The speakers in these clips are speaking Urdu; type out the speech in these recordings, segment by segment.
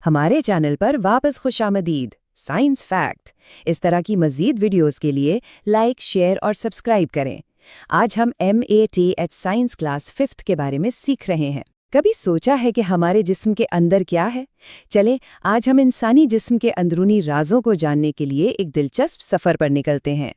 ہمارے چینل پر واپس خوش آمدید سائنس فیکٹ۔ اس طرح کی مزید ویڈیوز کے لیے لائک، شیئر اور سبسکرائب کریں۔ آج ہم MATH سائنس کلاس 5 کے بارے میں سیکھ رہے ہیں۔ کبھی سوچا ہے کہ ہمارے جسم کے اندر کیا ہے؟ چلیں آج ہم انسانی جسم کے اندرونی رازوں کو جاننے کے لیے ایک دلچسپ سفر پر نکلتے ہیں۔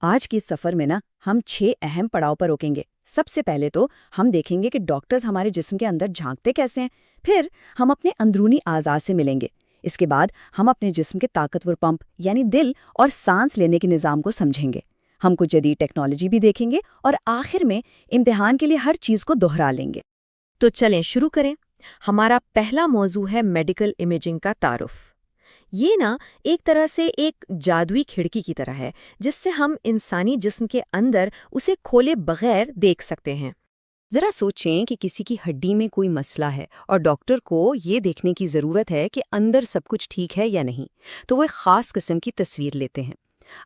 آج کی سفر میں ہم 6 اہم پڑاؤ پر روکیں گے۔ سب سے پہلے تو ہم دیکھیں گے کہ ڈاکٹرز ہمارے جسم کے اندر جھانکتے کیسے ہیں، پھر ہم اپنے اندرونی اعضاء سے ملیں گے۔ اس کے بعد ہم اپنے جسم کے طاقتور پمپ یعنی دل اور سانس لینے کے نظام کو سمجھیں گے۔ ہم کچھ جدید ٹیکنالوجی بھی دیکھیں گے اور آخر میں امتحان کے لیے ہر چیز کو دہرا لیں گے۔ تو چلیں شروع کریں۔ ہمارا پہلا موضوع ہے میڈیکل امیجنگ کا تعارف۔ یہ ایک طرح سے ایک جادوئی کھڑکی کی طرح ہے جس سے ہم انسانی جسم کے اندر اسے کھولے بغیر دیکھ سکتے ہیں۔ ذرا سوچیں کہ کسی کی ہڈی میں کوئی مسئلہ ہے اور ڈاکٹر کو یہ دیکھنے کی ضرورت ہے کہ اندر سب کچھ ٹھیک ہے یا نہیں، تو وہ ایک خاص قسم کی تصویر لیتے ہیں۔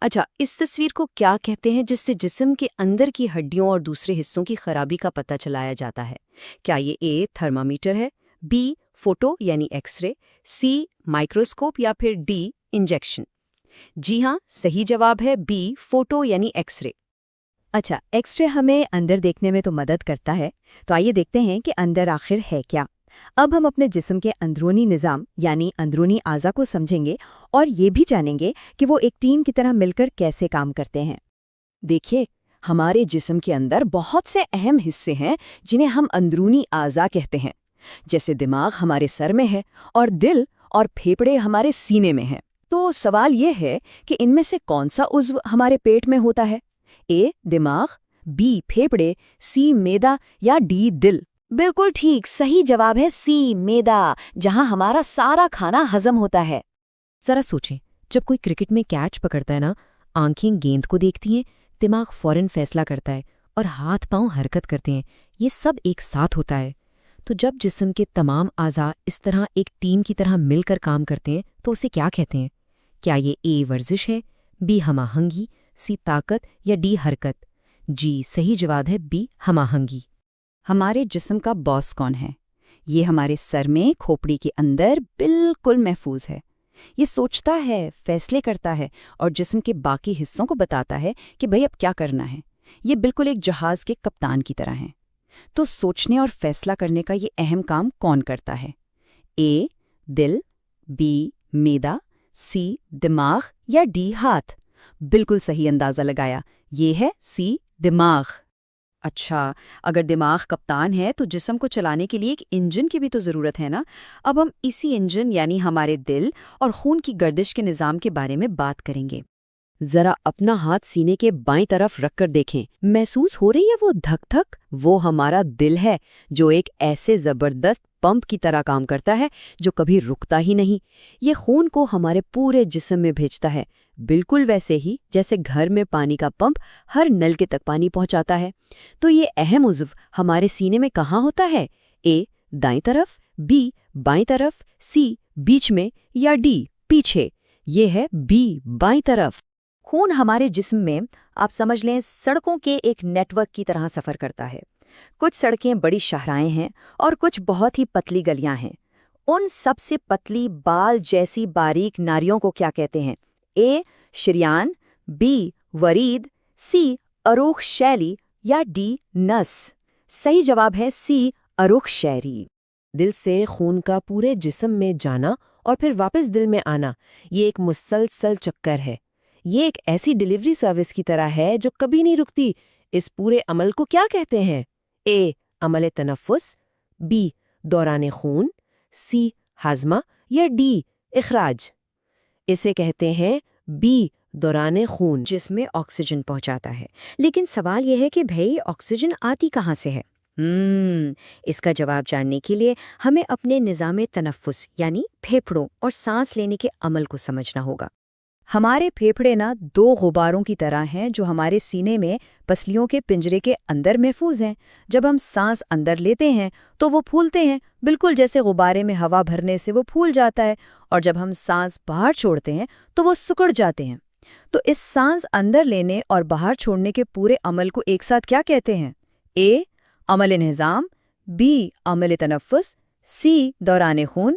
اچھا، اس تصویر کو کیا کہتے ہیں جس سے جسم کے اندر کی ہڈیوں اور دوسرے حصوں کی خرابی کا پتہ چلایا جاتا ہے؟ کیا یہ A تھرمامیٹر ہے، B فوٹو یعنی ایکس رے، C مائکروسکوپ یا پھر D انجیکشن؟ جی ہاں، صحیح جواب ہے B فوٹو یعنی ایکس رے۔ اچھا، ایکس رے ہمیں اندر دیکھنے میں تو مدد کرتا ہے، تو آئیے دیکھتے ہیں کہ اندر آخر ہے کیا۔ اب ہم اپنے جسم کے اندرونی نظام یعنی اندرونی اعضاء کو سمجھیں گے اور یہ بھی جانیں گے کہ وہ ایک ٹیم کی طرح مل کر کیسے کام کرتے ہیں۔ دیکھیے، ہمارے جسم کے اندر بہت سے اہم حصے ہیں جنہیں ہم اندرونی اعضاء کہتے ہیں، جیسے دماغ ہمارے سر میں ہے اور دل اور پھیپھڑے ہمارے سینے میں ہیں۔ تو سوال یہ ہے کہ ان میں سے کون سا عضو ہمارے پیٹ میں ہوتا ہے؟ A دماغ، B پھیپھڑے، C معدہ یا D دل؟ بالکل ٹھیک، صحیح جواب ہے C معدہ، جہاں ہمارا سارا کھانا ہضم ہوتا ہے۔ ذرا سوچیں، جب کوئی کرکٹ میں کیچ پکڑتا ہے آنکھیں گیند کو دیکھتی ہیں، دماغ فوراً فیصلہ کرتا ہے اور ہاتھ پاؤں حرکت کرتے ہیں۔ یہ سب ایک ساتھ ہوتا ہے۔ تو جب جسم کے تمام اعضاء اس طرح ایک ٹیم کی طرح مل کر کام کرتے ہیں تو اسے کیا کہتے ہیں؟ کیا یہ A ورزش ہے، B ہم آہنگی، C طاقت یا D حرکت؟ جی صحیح جواب ہے B ہم آہنگی۔ ہمارے جسم کا باس کون ہے؟ یہ ہمارے سر میں کھوپڑی کے اندر بالکل محفوظ ہے۔ یہ سوچتا ہے، فیصلے کرتا ہے اور جسم کے باقی حصوں کو بتاتا ہے کہ بھئی اب کیا کرنا ہے۔ یہ بالکل ایک جہاز کے کپتان کی طرح ہیں۔ تو سوچنے اور فیصلہ کرنے کا یہ اہم کام کون کرتا ہے؟ A دل، B معدہ، C دماغ یا D ہاتھ؟ بالکل صحیح اندازہ لگایا، یہ ہے C دماغ۔ اچھا، اگر دماغ کپتان ہے تو جسم کو چلانے کے لیے ایک انجن کی بھی تو ضرورت ہے نا۔ اب ہم اسی انجن یعنی ہمارے دل اور خون کی گردش کے نظام کے بارے میں بات کریں گے۔ ذرا اپنا ہاتھ سینے کے بائیں طرف رکھ کر دیکھیں، محسوس ہو رہی ہے وہ دھک دھک؟ وہ ہمارا دل ہے جو ایک ایسے زبردست پمپ کی طرح کام کرتا ہے جو کبھی رکتا ہی نہیں۔ یہ خون کو ہمارے پورے جسم میں بھیجتا ہے، بالکل ویسے ہی جیسے گھر میں پانی کا پمپ ہر نلکے تک پانی پہنچاتا ہے۔ تو یہ اہم عضو ہمارے سینے میں کہاں ہوتا ہے؟ A دائیں طرف، B بائیں طرف، C بیچ میں یا D پیچھے؟ یہ ہے B بائیں طرف۔ خون ہمارے جسم میں آپ سمجھ لیں سڑکوں کے ایک نیٹ ورک کی طرح سفر کرتا ہے۔ کچھ سڑکیں بڑی شاہراہیں ہیں اور کچھ بہت ہی پتلی گلیاں ہیں۔ ان سب سے پتلی بال جیسی باریک ناریوں کو کیا کہتے ہیں؟ A شریان، B ورید، C عروق شیلی یا D نس؟ صحیح جواب ہے C عروق شیری۔ دل سے خون کا پورے جسم میں جانا اور پھر واپس دل میں آنا، یہ ایک مسلسل چکر ہے۔ یہ ایک ایسی ڈیلیوری سروس کی طرح ہے جو کبھی نہیں رکتی۔ اس پورے عمل کو کیا کہتے ہیں؟ A عمل تنفس، B دوران خون، C ہاضمہ یا D اخراج؟ اسے کہتے ہیں B دوران خون، جس میں آکسیجن پہنچاتا ہے۔ لیکن سوال یہ ہے کہ بھئی آکسیجن آتی کہاں سے ہے؟ اس کا جواب جاننے کے لیے ہمیں اپنے نظام تنفس یعنی پھیپھڑوں اور سانس لینے کے عمل کو سمجھنا ہوگا۔ ہمارے پھیپھڑے 2 غباروں کی طرح ہیں جو ہمارے سینے میں پسلیوں کے پنجرے کے اندر محفوظ ہیں۔ جب ہم سانس اندر لیتے ہیں تو وہ پھولتے ہیں، بالکل جیسے غبارے میں ہوا بھرنے سے وہ پھول جاتا ہے، اور جب ہم سانس باہر چھوڑتے ہیں تو وہ سکڑ جاتے ہیں۔ تو اس سانس اندر لینے اور باہر چھوڑنے کے پورے عمل کو ایک ساتھ کیا کہتے ہیں؟ A عمل انہضام، B عمل تنفس، C دوران خون